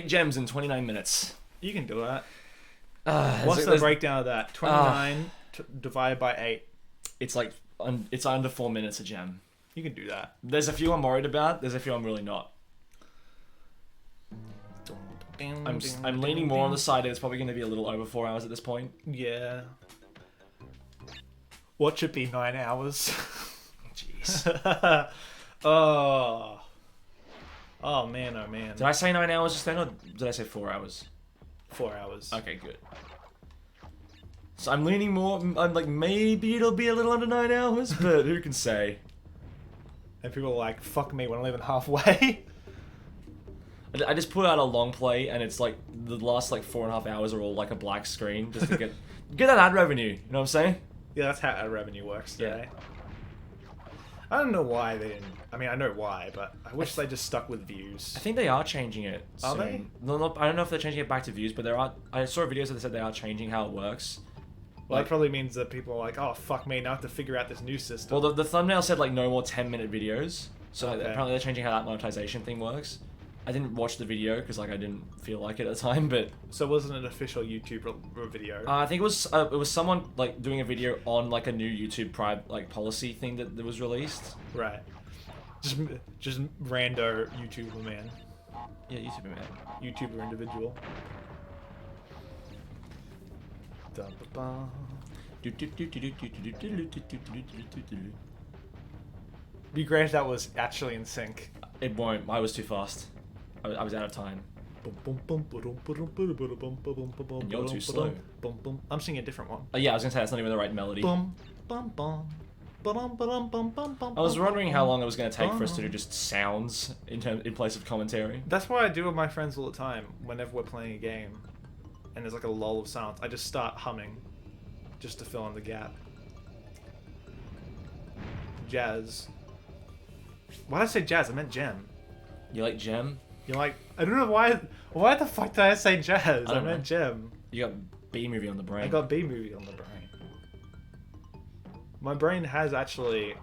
gems in 29 minutes. You can do that. What's the breakdown of that? 29 divided by 8. It's like it's under 4 minutes a gem. You can do that. There's a few I'm worried about. There's a few I'm really not. I'm leaning more on the side that it's probably going to be a little over 4 hours at this point. Yeah. What should be 9 hours? Jeez. Oh man, oh man. Did I say 9 hours just then, or did I say 4 hours? 4 hours. Okay, good. So I'm leaning more. I'm like, maybe it'll be a little under 9 hours, but who can say? And people are like, "Fuck me, when I'm even halfway." I just put out a long play, and it's like the last like 4.5 hours are all like a black screen just to get that ad revenue. You know what I'm saying? Yeah, that's how ad revenue works today. I don't know why they didn't. I mean, I know why, but I wish they just stuck with views. I think they are changing it. Are soon. they? No, I don't know if they're changing it back to views, but I saw videos that said they are changing how it works. Well, that probably means that people are like, "Oh, fuck me, now I have to figure out this new system." Well, the thumbnail said like no more 10-minute videos, so Okay. apparently they're changing how that monetization thing works. I didn't watch the video because like I didn't feel like it at the time, but So it wasn't an official YouTube video. I think it was someone like doing a video on like a new YouTube policy thing that was released. Right. Just rando YouTuber man. Yeah, YouTuber man. YouTuber individual. Be great if that was actually in sync. It won't. I was too fast. I was out of time. And you're too slow. I'm singing a different one. Yeah, I was gonna say that's not even the right melody. I I was wondering how long it was gonna take for us to do just sounds in place of commentary. That's what I do with my friends all the time. Whenever we're playing a game, and there's like a lull of silence, I just start humming, just to fill in the gap. Jazz. Why did I say jazz? I meant gem. You like gem? You're like, I don't know why. Why the fuck did I say jazz? I don't meant know. gem. You got B movie on the brain. I got B movie on the brain. My brain has actually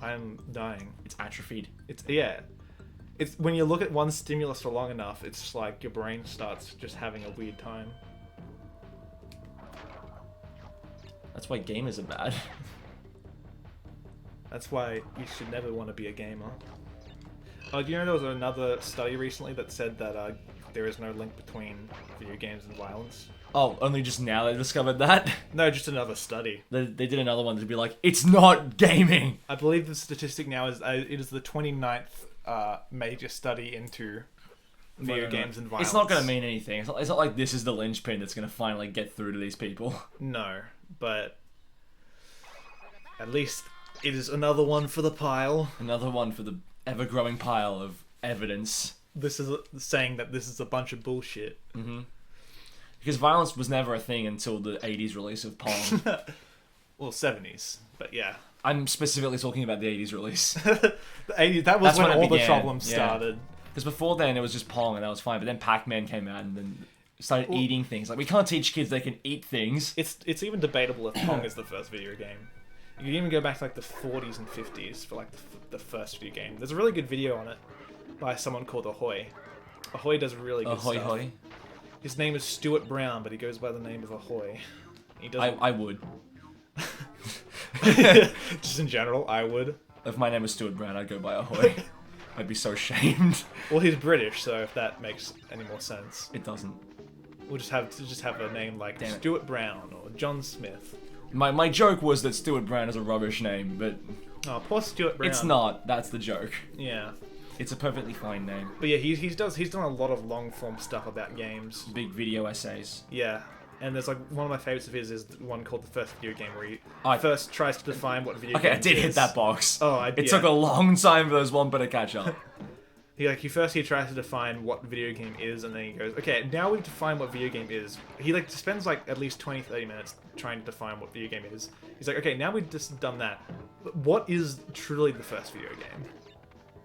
I'm dying. It's atrophied. It's when you look at one stimulus for long enough, it's just like your brain starts just having a weird time. That's why gamers are bad. That's why you should never want to be a gamer. Do you know there was another study recently that said that there is no link between video games and violence? Oh, only just now they discovered that? No, just another study. They did another one to be like, it's not gaming! I believe the statistic now is it is the 29th major study into video games and violence. It's not going to mean anything. It's not like this is the linchpin that's going to finally get through to these people. No, but at least it is another one for the pile. Another one for the ever-growing pile of evidence. This is saying that this is a bunch of bullshit. Mm-hmm. Because violence was never a thing until the 80s release of Pong. Well, 70s, but yeah. I'm specifically talking about the 80s release. The 80s, that was That's when when it all the began, problems yeah. started. Because before then it was just Pong and that was fine, but then Pac-Man came out and then started eating things. Like, we can't teach kids they can eat things. It's even debatable if Pong is the first video game. You can even go back to like the 40s and 50s for like the first video game. There's a really good video on it by someone called Ahoy. Ahoy does really good Ahoy stuff. hoy. His name is Stuart Brown, but he goes by the name of Ahoy. He does. I would. Just in general, I would. If my name was Stuart Brown, I'd go by Ahoy. I'd be so ashamed. Well, he's British, so if that makes any more sense, It doesn't. we'll just have a name like Damn it. Stuart Brown or John Smith. My joke was that Stuart Brown is a rubbish name, but Oh, poor Stuart Brown. it's not. That's the joke. Yeah, It's a perfectly fine name. but yeah, he's done a lot of long form stuff about games. Big video essays. Yeah, and there's like one of my favorites of his is the one called The First Video Game, where he I- first tries to define what video Okay, game I did is. hit that box. Oh, It took a long time for those one bit to catch up. He tries to define what video game is, and then he goes, okay, now we've defined what video game is. He spends at least 20-30 minutes trying to define what video game is. He's like, okay, now we've just done that. What is truly the first video game?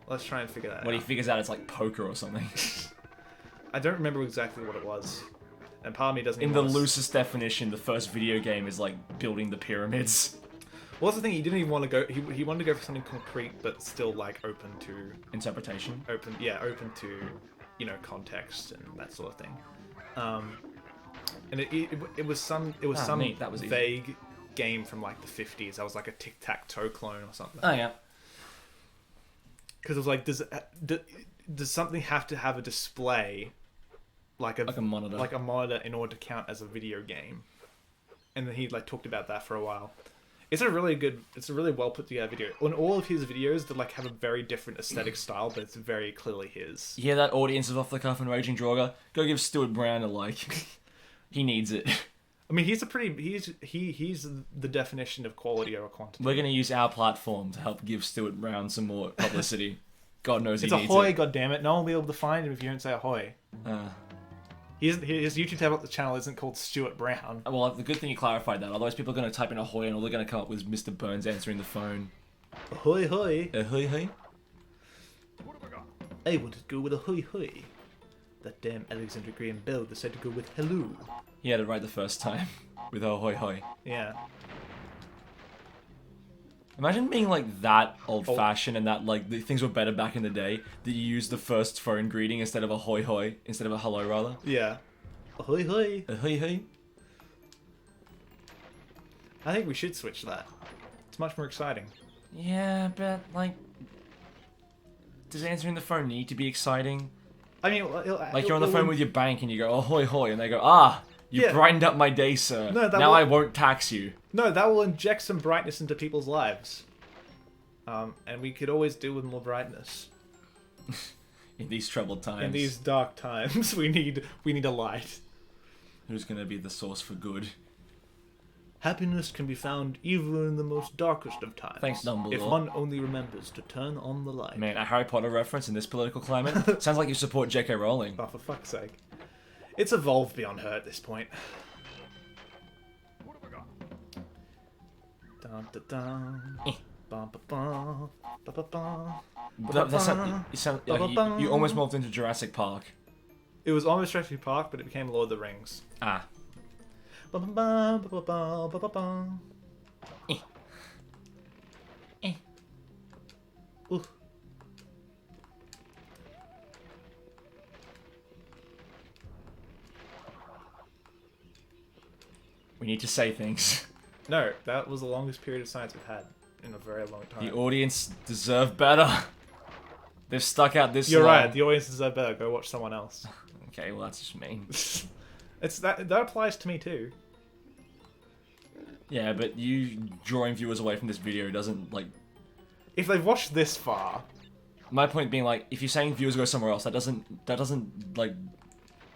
Let's try and figure that When out. he figures out it's like poker or something. I don't remember exactly what it was. And part of me doesn't In even the wanna loosest definition, the first video game is like building the pyramids. Well, that's the thing, he didn't even want to go... He wanted to go for something concrete, but still, open to... Interpretation. Open to context and that sort of thing. And it was some neat. That was easy. vague game from like the 50s. That was like a tic-tac-toe clone or something. Oh yeah. Because it was like, does something have to have a display, like a monitor, in order to count as a video game? And then he like talked about that for a while. It's a really well put together video. On all of his videos, they like have a very different aesthetic style, but it's very clearly his. Yeah, that audience is off the cuff and Raging Draugr. Go give Stuart Brown a like. He needs it. I mean, he's the definition of quality over quantity. We're gonna use our platform to help give Stuart Brown some more publicity. God knows he needs ahoy, it. goddammit. No one will be able to find him if you don't say ahoy. His YouTube channel isn't called Stuart Brown. Well, the good thing you clarified that. Otherwise, people are going to type in ahoy and all they're going to come up with is Mr. Burns answering the phone. Ahoy, hoy. Ahoy, hoy. I wanted to go with ahoy, hoy. That damn Alexander Graham Bell decided to go with hello. He had it right the first time with ahoy, hoy. Yeah. Imagine being like that old-fashioned and that like the things were better back in the day. That you used the first phone greeting instead of ahoy, hoy, instead of a hello, rather. Yeah. Ahoy, hoy. Ahoy, hoy. I think we should switch that. It's much more exciting. Yeah, but like, does answering the phone need to be exciting? I mean, like you're on the phone with your bank and you go ahoy, hoy, and they go you brightened up my day, sir. No, now I won't tax you. No, that will inject some brightness into people's lives. And we could always do with more brightness. In these troubled times. In these dark times, we need a light. Who's gonna be the source for good? Happiness can be found even in the most darkest of times. Thanks, Dumbledore. If one only remembers to turn on the light. Man, a Harry Potter reference in this political climate? Sounds like you support J.K. Rowling. Oh, for fuck's sake. It's evolved beyond her at this point. Dun, dun, dun. Bum, ba, bum, ba, ba, bum. You almost moved into Jurassic Park. It was almost Jurassic Park, but it became Lord of the Rings. Ah. Bum, bum, bum, bum, bum, bum, bum. Ooh. We need to say things. No, that was the longest period of silence we've had in a very long time. The audience deserve better. They've stuck out this You're long. right, the audience deserve better. Go watch someone else. Okay, well that's just mean. That applies to me too. Yeah, but you drawing viewers away from this video doesn't, like... If they've watched this far... My point being, like, if you're saying viewers go somewhere else, that doesn't, like,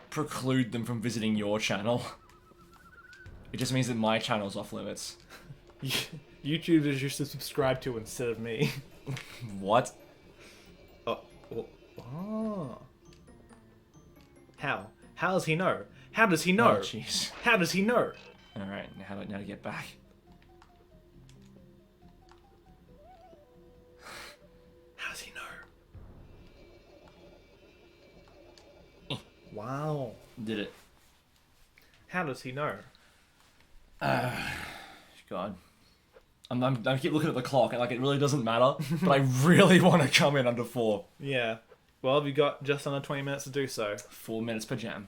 preclude them from visiting your channel. It just means that my channel's off limits. YouTube is just to subscribe to instead of me. What? Oh. How? How does he know? How does he know? Oh, jeez. How does he know? Alright, now to get back. How does he know? Wow. Did it. How does he know? God. I keep looking at the clock and like it really doesn't matter, but I really want to come in under 4. Yeah. Well, we got just under 20 minutes to do so. 4 minutes per jam.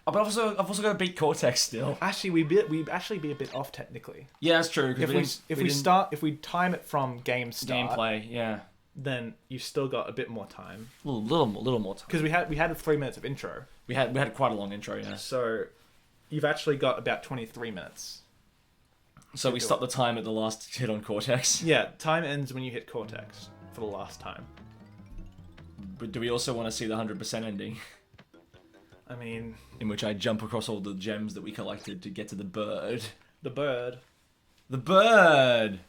Oh, but I've also got to beat Cortex still. Actually, we'd actually be a bit off technically. Yeah, that's true. If we time it from game start, gameplay, yeah, then you've still got a bit more time. a little more time. Because we had 3 minutes of intro. We had quite a long intro, yeah. So you've actually got about 23 minutes. So we stopped the time at the last hit on Cortex. Yeah, time ends when you hit Cortex for the last time. But do we also want to see the 100% ending? I mean... In which I jump across all the gems that we collected to get to the bird. The bird. The bird!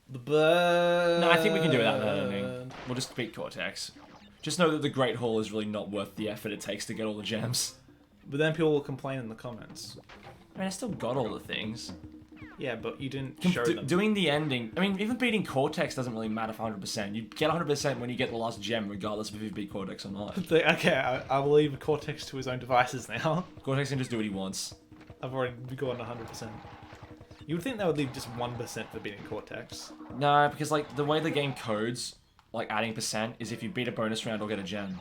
The bird! No, I think we can do without that ending. We'll just beat Cortex. Just know that the Great Hall is really not worth the effort it takes to get all the gems. But then people will complain in the comments. I mean, I still got all the things. Yeah, but you didn't show them. Doing the ending... I mean, even beating Cortex doesn't really matter for 100%. You get 100% when you get the last gem, regardless of if you beat Cortex or not. Okay, I will leave Cortex to his own devices now. Cortex can just do what he wants. I've already gone 100%. You would think that would leave just 1% for beating Cortex. No, because, like, the way the game codes, like, adding percent, is if you beat a bonus round or get a gem.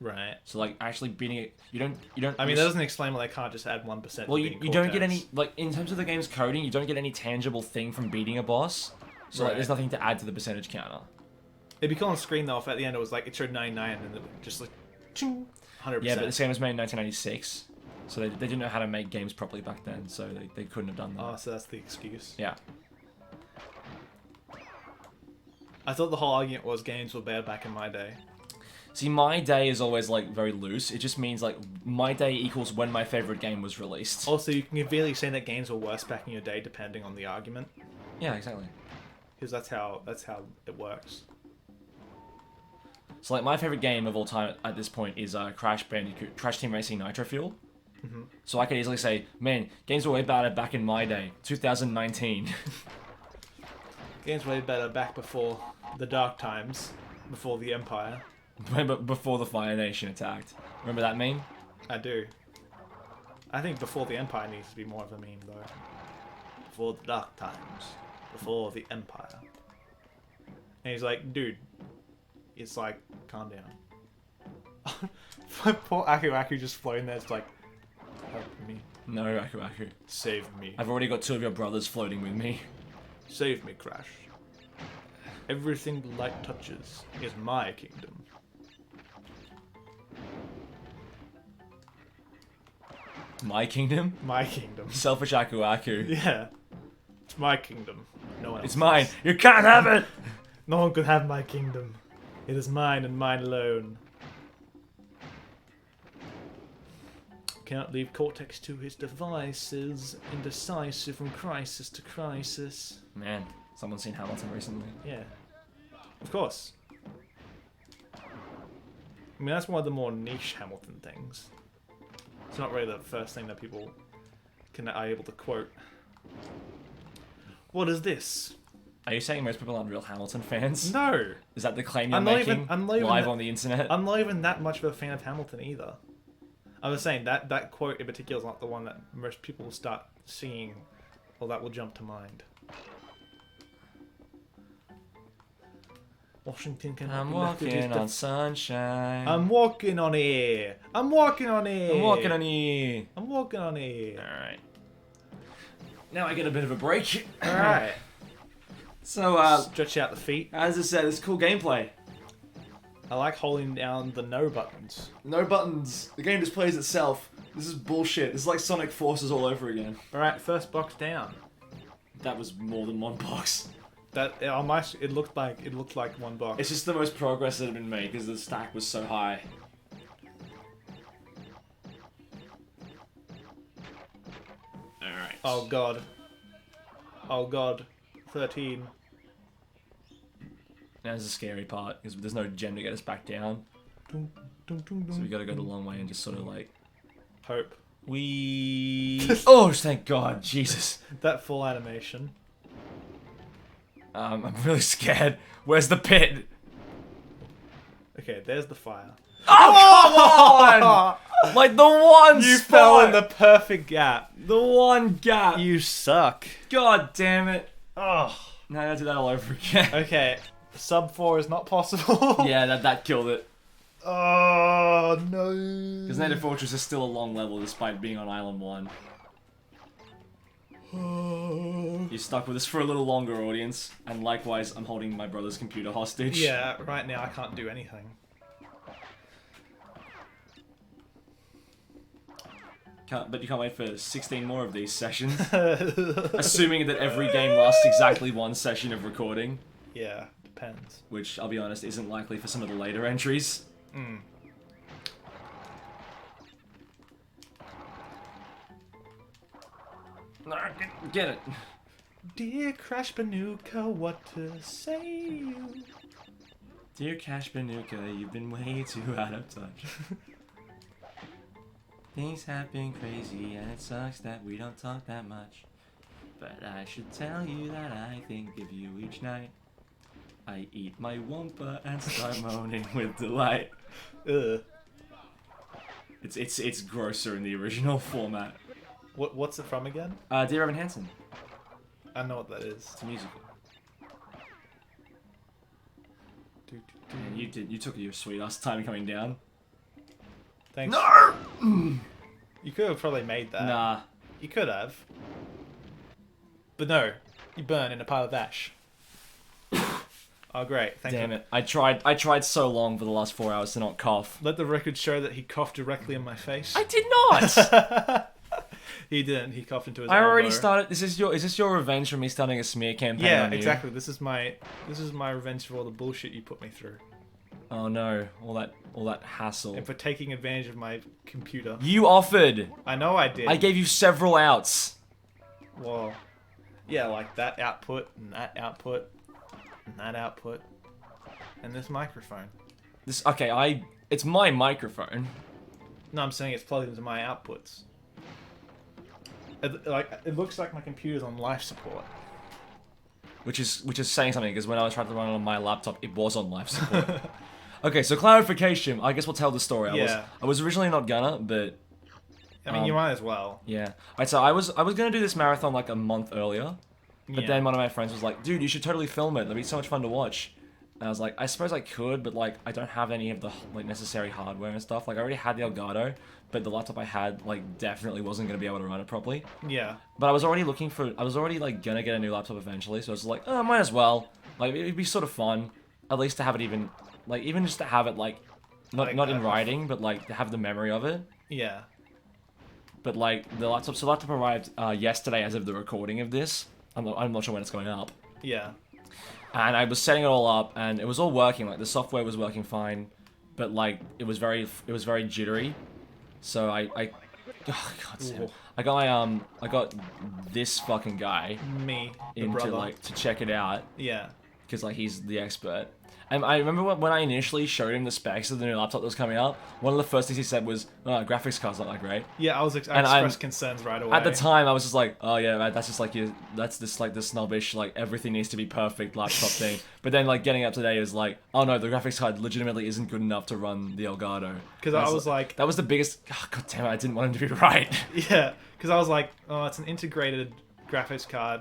Right. So like actually beating it, you don't. I mean, that doesn't explain why they can't just add 1%. Well, to you beating don't get Cortex. any like in terms of the game's coding, you don't get any tangible thing from beating a boss. So like, Right. there's nothing to add to the percentage counter. It'd be cool on screen though if at the end it was like it showed 99 and it just like, ching, 100%. Yeah, but this game was made in 1996, so they didn't know how to make games properly back then, so they couldn't have done that. Oh, so that's the excuse. Yeah. I thought the whole argument was games were bad back in my day. See, my day is always like very loose. It just means like my day equals when my favorite game was released. Also, you can really say that games were worse back in your day depending on the argument, Yeah, exactly. because that's how it works. So like my favorite game of all time at this point is Crash Bandicoot, Crash Team Racing Nitro Fuel. Mm-hmm. So I could easily say, man, games were way better back in my day, 2019. Games way better back before the dark times, before the Empire. Before the Fire Nation attacked. Remember that meme? I do. I think before the Empire needs to be more of a meme though. Before the dark times, before the Empire. And he's like, dude, it's like, calm down. Poor Aku Aku just floating there, it's like, help me. No, Aku Aku. Save me. I've already got 2 of your brothers floating with me. Save me, Crash. Everything the light touches is my kingdom. My kingdom? My kingdom. Selfish Aku Aku. Yeah. It's my kingdom. No one else. It's mine. You can't have it! No one could have my kingdom. It is mine and mine alone. Cannot leave Cortex to his devices, indecisive from crisis to crisis. Man, someone's seen Hamilton recently. Yeah. Of course. I mean, that's one of the more niche Hamilton things. It's not really the first thing that people are able to quote. What is this? Are you saying most people aren't real Hamilton fans? No! Is that the claim you're I'm not making even- I'm not even live that- on the internet? I'm not even that much of a fan of Hamilton either. I was saying that quote in particular is not the one that most people will start singing, or that will jump to mind. Washington can. I'm walking on sunshine. I'm walking on air. I'm walking on air. I'm walking on E. I'm walking on air. Alright. Now I get a bit of a break. All right. So, Stretch out the feet. as I said, it's cool gameplay. I like holding down the no buttons. No buttons. The game just plays itself. This is bullshit. This is like Sonic Forces all over again. All right, first box down. That was more than one box. That on my it looked like one box. It's just the most progress that had been made because the stack was so high. Alright. Oh god. Oh god. 13. Now's the scary part because there's no gem to get us back down. Dun, dun, dun, dun. So we gotta go the long way and just sort of like... Hope. Oh, thank God. Jesus. That full animation. I'm really scared. Where's the pit? Okay, there's the fire. Oh, come on! Like the one You spot! fell in the perfect gap. The one gap. You suck. God damn it. Oh. Now I gotta do that all over again. Okay, sub 4 is not possible. Yeah, that killed it. Oh no. Because Native Fortress is still a long level despite being on Island 1. You're stuck with us for a little longer, audience. And likewise, I'm holding my brother's computer hostage. Yeah, right now I can't do anything. But you can't wait for 16 more of these sessions. Assuming that every game lasts exactly one session of recording. Yeah, depends. Which, I'll be honest, isn't likely for some of the later entries. Mm. Get it. Dear Crash Bandicoot, what to say you? Dear Crash Bandicoot, you've been way too out of touch. Things have been crazy and it sucks that we don't talk that much. But I should tell you that I think of you each night. I eat my Wumpa and start moaning with delight. Ugh. It's grosser in the original format. What's it from again? Dear Evan Hansen. I know what that is. It's a musical. And you took your sweet ass time coming down. Thanks. No! You could have probably made that. Nah. You could have. But no, you burn in a pile of ash. Oh, great. Thank Damn you. it. I tried so long for the last 4 hours to not cough. Let the record show that he coughed directly in my face. I did not! He didn't. He coughed into his I already elbow. started. Is this your revenge for me starting a smear campaign Yeah, on you? exactly. This is my revenge for all the bullshit you put me through. Oh no, all that hassle. And for taking advantage of my computer. You offered. I know I did. I gave you several outs. Well, yeah, like that output and that output and that output and this microphone. It's my microphone. No, I'm saying it's plugged into my outputs. It looks like my computer's on life support. Which is saying something, because when I was trying to run it on my laptop, it was on life support. Okay, so clarification. I guess we'll tell the story. Yeah. I was originally not gonna, but I mean, you might as well. yeah. Right, so I was gonna do this marathon like a month earlier, but Yeah. then one of my friends was like, "Dude, you should totally film it. That'd be so much fun to watch." And I was like, "I suppose I could, but like I don't have any of the like necessary hardware and stuff. Like I already had the Elgato, but the laptop I had like definitely wasn't gonna be able to run it properly. Yeah. But I was already like gonna get a new laptop eventually, so I was like, oh, might as well. Like it'd be sort of fun, at least to have it even just to have it like, not in writing, but like to have the memory of it. Yeah. But like the laptop arrived yesterday as of the recording of this. I'm not sure when it's going up. Yeah. And I was setting it all up, and it was all working. Like the software was working fine, but like it was very jittery. So oh, God damn it. I got this fucking guy Me, the in brother. to check it out, Yeah. because like he's the expert. And I remember when I initially showed him the specs of the new laptop that was coming out, one of the first things he said was, "Oh, graphics card's not that great." Yeah, I expressed concerns right away. At the time, I was just like, "Oh yeah, man, that's just like that's this like the snobbish like everything needs to be perfect laptop thing." But then like getting up today is like, "Oh no, the graphics card legitimately isn't good enough to run the Elgato." Because I was like... that was the biggest. Oh, God damn it! I didn't want him to be right. Yeah, because I was like, oh, it's an integrated graphics card.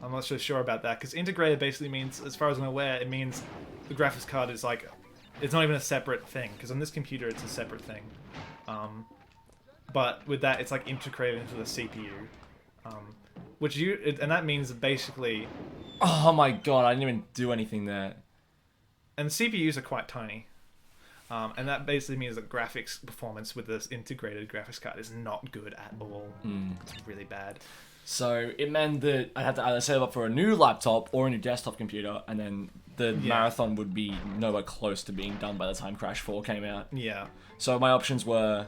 I'm not so sure about that, because integrated basically means, as far as I'm aware, it means the graphics card is like, it's not even a separate thing, because on this computer it's a separate thing. But with that, it's like integrated into the CPU. And that means basically... Oh my God! I didn't even do anything there. And CPUs are quite tiny. And that basically means that graphics performance with this integrated graphics card is not good at all. It's really bad. So it meant that I had to either set it up for a new laptop or a new desktop computer, and then the marathon would be nowhere close to being done by the time Crash 4 came out. Yeah. So my options were,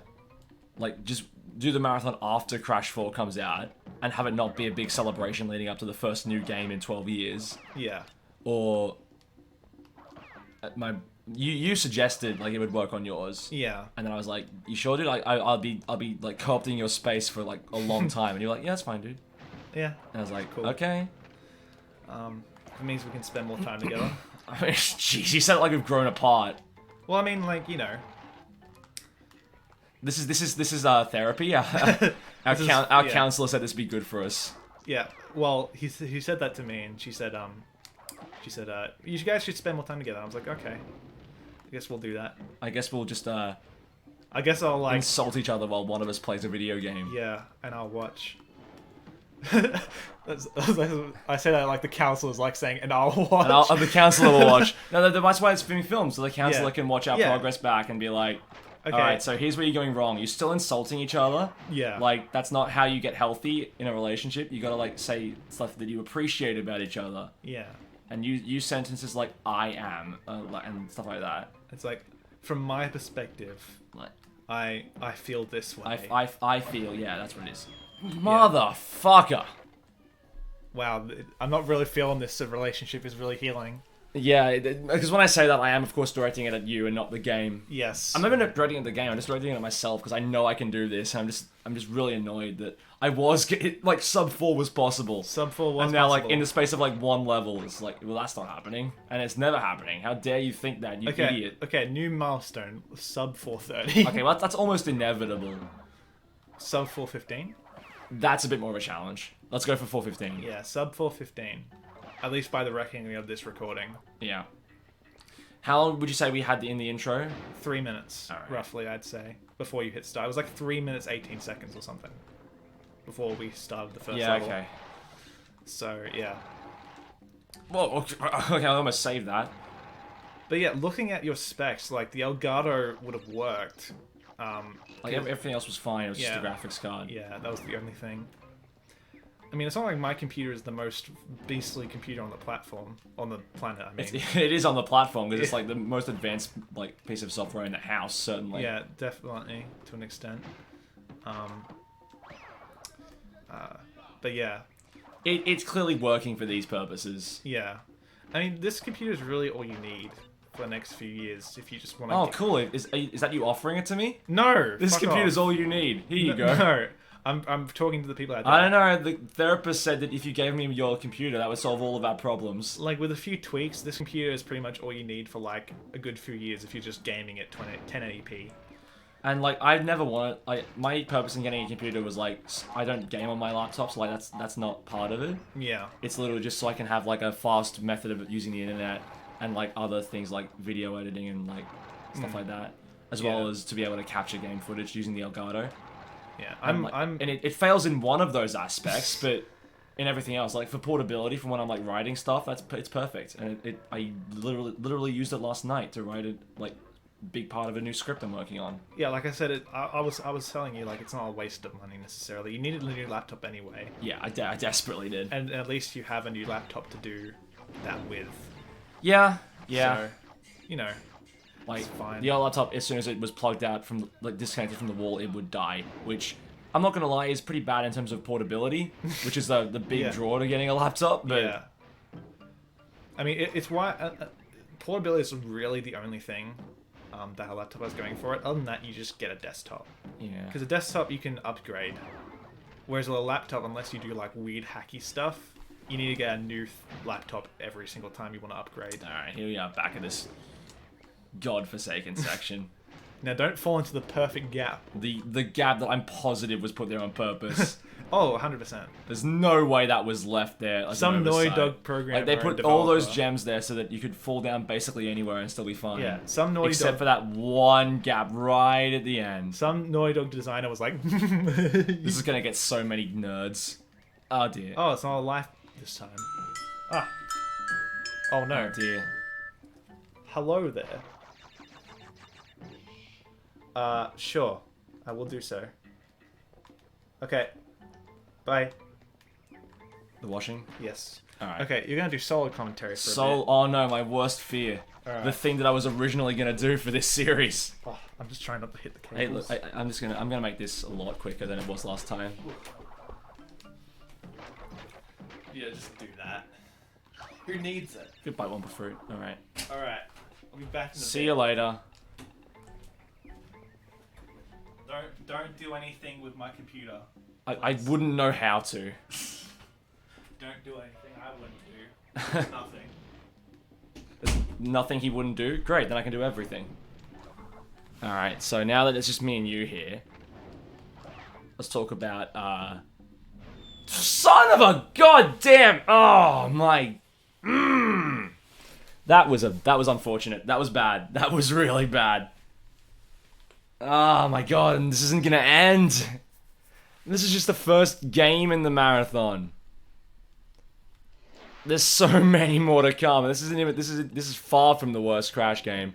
like, just do the marathon after Crash 4 comes out, and have it not be a big celebration leading up to the first new game in 12 years. Yeah. Or you suggested like it would work on yours. Yeah. And then I was like, "You sure, dude? I'll be like co-opting your space for like a long time." And you're like, "Yeah, that's fine, dude." Yeah. And I was like, Cool. "Okay." It means we can spend more time together. I mean, jeez, you said it like we've grown apart. Well, I mean, like, you know. This is our counselor said this would be good for us. Yeah. Well, he said that to me, and she said, you guys should spend more time together. I was like, okay. I guess we'll do that. I guess we'll just I guess I'll like insult each other while one of us plays a video game. Yeah, and I'll watch. I say that like the counselor's like saying, and I'll watch. And the counselor will watch. No, that's why it's being filmed, so the counselor Yeah. can watch our Yeah. progress back and be like, Okay. "All right, so here's where you're going wrong. You're still insulting each other. Yeah. Like that's not how you get healthy in a relationship. You gotta like say stuff that you appreciate about each other. Yeah. And you use sentences like "I am" and stuff like that. It's like, from my perspective, Like I feel this way. I feel, yeah, that's what it is. Motherfucker. Wow, I'm not really feeling this relationship is really healing. Yeah, because when I say that, I am of course directing it at you and not the game. Yes. I'm not even directing it at the game. I'm just directing it at myself because I know I can do this. And I'm just really annoyed that I was like sub 4 was possible. Sub 4 was And now possible. like in the space of like one level, it's like, well, that's not happening, and it's never happening. How dare you think that, you idiot? Okay, new milestone, sub 430. Okay, well that's almost inevitable. Sub 415? That's a bit more of a challenge. Let's go for 415. Yeah, sub 415. At least by the reckoning of this recording. Yeah. How long would you say we had in the intro? 3 minutes, Alright. roughly, I'd say, before you hit start. It was like 3 minutes 18 seconds or something before we started the first level. Okay. So yeah. Well, okay, I almost saved that. But yeah, looking at your specs, like the Elgato would have worked. Like everything else was fine. It was just Yeah. the graphics card. Yeah, that was the only thing. I mean, it's not like my computer is the most beastly computer on the platform, on the planet, I mean. It is on the platform because it's like the most advanced like piece of software in the house, certainly. Yeah, definitely, to an extent. But yeah, It's clearly working for these purposes. yeah. I mean, this computer is really all you need for the next few years if you just want to... Oh, cool. Is that you offering it to me? No! This fuck computer's off. all you need. Here you go. No, I'm talking to the people out there. I don't know. The therapist said that if you gave me your computer, that would solve all of our problems. Like, with a few tweaks, this computer is pretty much all you need for, like, a good few years if you're just gaming at 1080p. And like, I've never wanted. My purpose in getting a computer was like, I don't game on my laptop, so like that's not part of it. Yeah. It's literally just so I can have like a fast method of using the internet and like other things like video editing and like stuff like that, as well Yeah. as to be able to capture game footage using the Elgato. Yeah, And it fails in one of those aspects, but in everything else, like for portability, for when I'm like writing stuff, it's perfect. And I literally used it last night to write a like big part of a new script I'm working on. Yeah, like I said, I was telling you, like, it's not a waste of money necessarily. You needed a new laptop anyway, Yeah, I desperately did. and at least you have a new laptop to do that with. Yeah. So, you know, Like it's fine. the old laptop, as soon as it was plugged out from like disconnected from the wall, it would die. Which I'm not gonna lie is pretty bad in terms of portability, which is the big Yeah. draw to getting a laptop. But Yeah. I mean, it's why portability is really the only thing that a laptop is going for it. Other than that, you just get a desktop. yeah, Because a desktop you can upgrade, whereas with a laptop, unless you do like weird hacky stuff, you need to get a new laptop every single time you want to upgrade. all right, here we are back at this godforsaken section. Now, don't fall into the perfect gap. The gap that I'm positive was put there on purpose. Oh, 100%. There's no way that was left there. As Some an Naughty oversight. Dog programmer Like they and put all those developer. gems there so that you could fall down basically anywhere and still be fine. Yeah, some Naughty Except Dog. for that one gap right at the end. Some Naughty Dog designer was like, This is gonna get so many nerds. Oh dear. "Oh, it's not a life this time." Ah. Oh no. Oh dear. Hello there. Sure. I will do so. Okay. Bye. The washing. Yes. Alright. Okay, you're gonna do solo commentary for a bit. Oh no, my worst fear. Alright. The thing that I was originally gonna do for this series. Oh, I'm just trying not to hit the Hey, cables. look, I'm gonna make this a lot quicker than it was last time. Yeah, just do that. Who needs it? Goodbye, Wumpa Fruit. Alright. Alright. I'll be back in a See bit. you later. Don't do anything with my computer. I wouldn't know how to. Don't do anything I wouldn't do. There's nothing. There's nothing he wouldn't do? Great, then I can do everything. Alright, so now that it's just me and you here, let's talk about, son of a goddamn! Oh my... That was unfortunate. That was bad. That was really bad. Oh my god, and this isn't gonna end. This is just the first game in the marathon. There's so many more to come. This is far from the worst Crash game.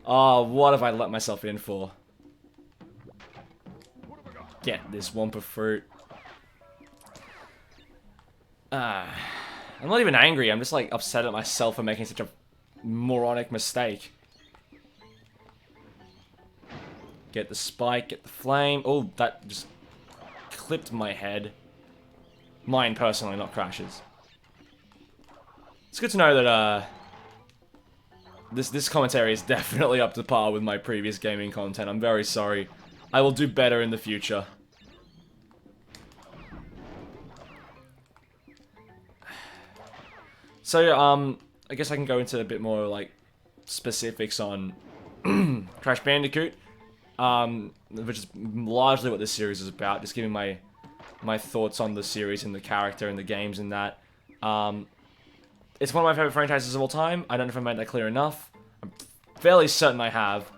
Oh, what have I let myself in for? Get this Wumpa Fruit. I'm not even angry, I'm just like upset at myself for making such a moronic mistake. Get the spike, get the flame. Oh, that just clipped my head. Mine personally, not Crash's. It's good to know that this commentary is definitely up to par with my previous gaming content. I'm very sorry. I will do better in the future. So, I guess I can go into a bit more, like, specifics on Crash Bandicoot, which is largely what this series is about, just giving my thoughts on the series and the character and the games and that. It's one of my favorite franchises of all time. I don't know if I made that clear enough. I'm fairly certain I have.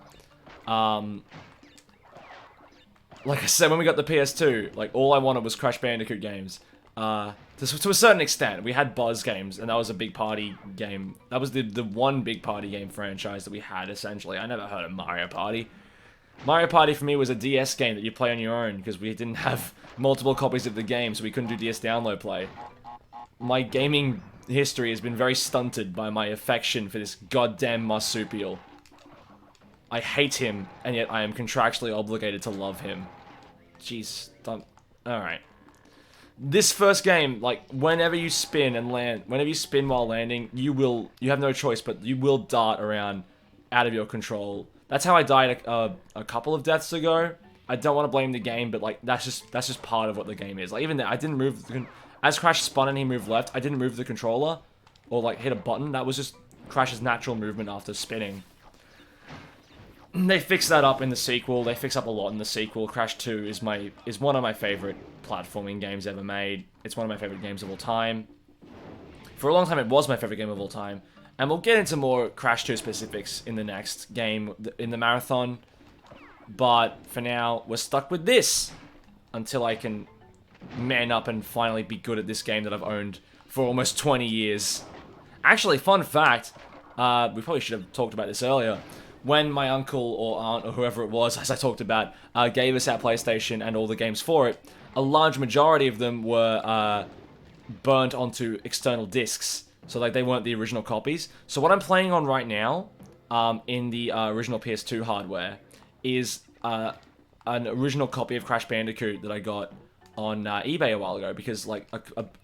Like I said, when we got the PS2, like, all I wanted was Crash Bandicoot games. To a certain extent, we had Buzz games, and that was a big party game. That was the one big party game franchise that we had, essentially. I never heard of Mario Party. Mario Party for me was a DS game that you play on your own, because we didn't have multiple copies of the game, so we couldn't do DS download play. My gaming history has been very stunted by my affection for this goddamn marsupial. I hate him, and yet I am contractually obligated to love him. Jeez, don't... Alright. This first game, like, whenever you spin and land, whenever you spin while landing, you have no choice, but you will dart around out of your control. That's how I died a couple of deaths ago. I don't want to blame the game, but, like, that's just part of what the game is. Like, even then, I didn't move... As Crash spun and he moved left, I didn't move the controller, or, like, hit a button. That was just Crash's natural movement after spinning. They fixed that up in the sequel. They fix up a lot in the sequel. Crash 2 is one of my favorite platforming games ever made. It's one of my favorite games of all time. For a long time, it was my favorite game of all time. And we'll get into more Crash 2 specifics in the next game, in the marathon. But for now, we're stuck with this until I can man up and finally be good at this game that I've owned for almost 20 years. Actually, fun fact, we probably should have talked about this earlier. When my uncle or aunt or whoever it was, as I talked about, gave us our PlayStation and all the games for it, a large majority of them were burnt onto external discs. So, like, they weren't the original copies. So what I'm playing on right now, in the original PS2 hardware, is an original copy of Crash Bandicoot that I got on eBay a while ago, because, like,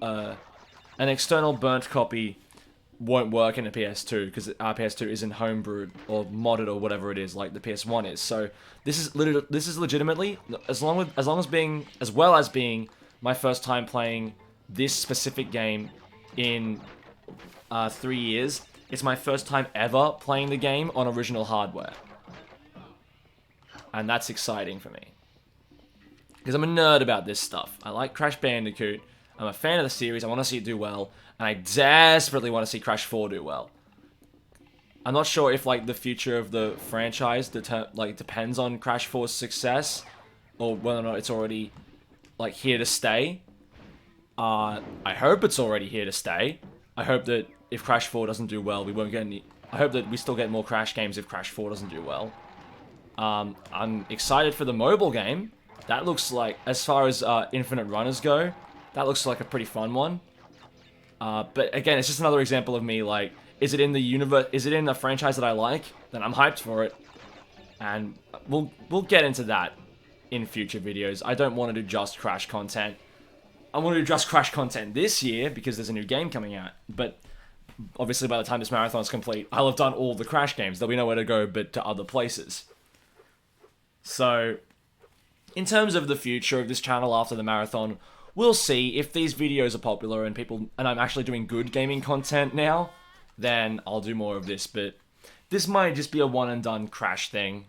an external burnt copy won't work in a PS2 because our PS2 isn't homebrewed or modded or whatever it is like the PS1 is. So this is legitimately, as well as being my first time playing this specific game in 3 years. It's my first time ever playing the game on original hardware, and that's exciting for me because I'm a nerd about this stuff. I like Crash Bandicoot. I'm a fan of the series. I want to see it do well. And I desperately want to see Crash 4 do well. I'm not sure if, like, the future of the franchise depends on Crash 4's success, or whether or not it's already, like, here to stay. I hope it's already here to stay. I hope that if Crash 4 doesn't do well, we won't get any... I hope that we still get more Crash games if Crash 4 doesn't do well. I'm excited for the mobile game. That looks like, as far as Infinite Runners go, that looks like a pretty fun one. But again, it's just another example of me, like, is it in the universe, is it in the franchise that I like? Then I'm hyped for it. And we'll get into that in future videos. I don't want to do just Crash content. I want to do just Crash content this year because there's a new game coming out. But obviously by the time this marathon is complete, I'll have done all the Crash games. There'll be nowhere to go but to other places. So, in terms of the future of this channel after the marathon, we'll see if these videos are popular and I'm actually doing good gaming content now, then I'll do more of this, but this might just be a one and done Crash thing.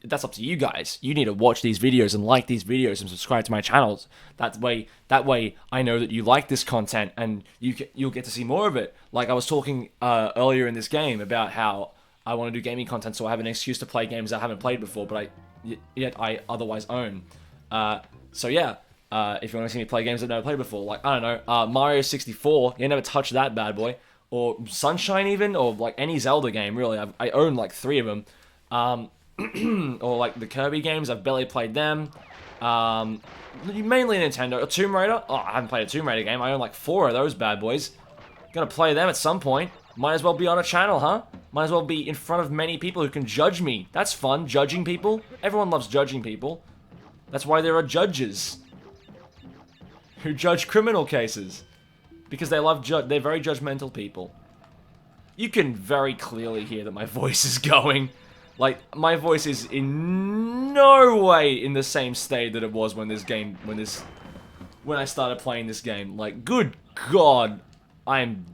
That's up to you guys. You need to watch these videos and like these videos and subscribe to my channels. That way I know that you like this content and you'll get to see more of it. Like I was talking earlier in this game about how I want to do gaming content so I have an excuse to play games I haven't played before, but yet I otherwise own. So yeah. If you want to see me play games I've never played before, like, I don't know, Mario 64, you never touch that bad boy, or Sunshine even, or, like, any Zelda game, really, I own, like, 3 of them, or, like, the Kirby games, I've barely played them, mainly Nintendo, or Tomb Raider, I haven't played a Tomb Raider game, I own, like, 4 of those bad boys, gonna play them at some point, might as well be on a channel, huh? Might as well be in front of many people who can judge me, that's fun, judging people, everyone loves judging people, that's why there are judges who judge criminal cases, because they're very judgmental people. You can very clearly hear that my voice is going. Like, my voice is in no way in the same state that it was when I started playing this game. Like, good God, I'm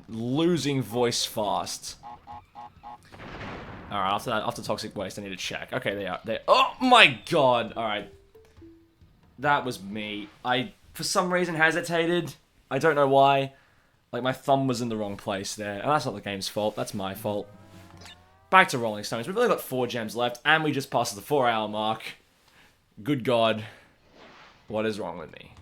losing voice fast. Alright, after Toxic Waste, I need to check. Okay, they are. Oh my God! Alright. That was me. I, for some reason, hesitated. I don't know why. Like, my thumb was in the wrong place there. And that's not the game's fault. That's my fault. back to Rolling Stones. We've only got 4 gems left, and we just passed the 4-hour mark. Good God. What is wrong with me?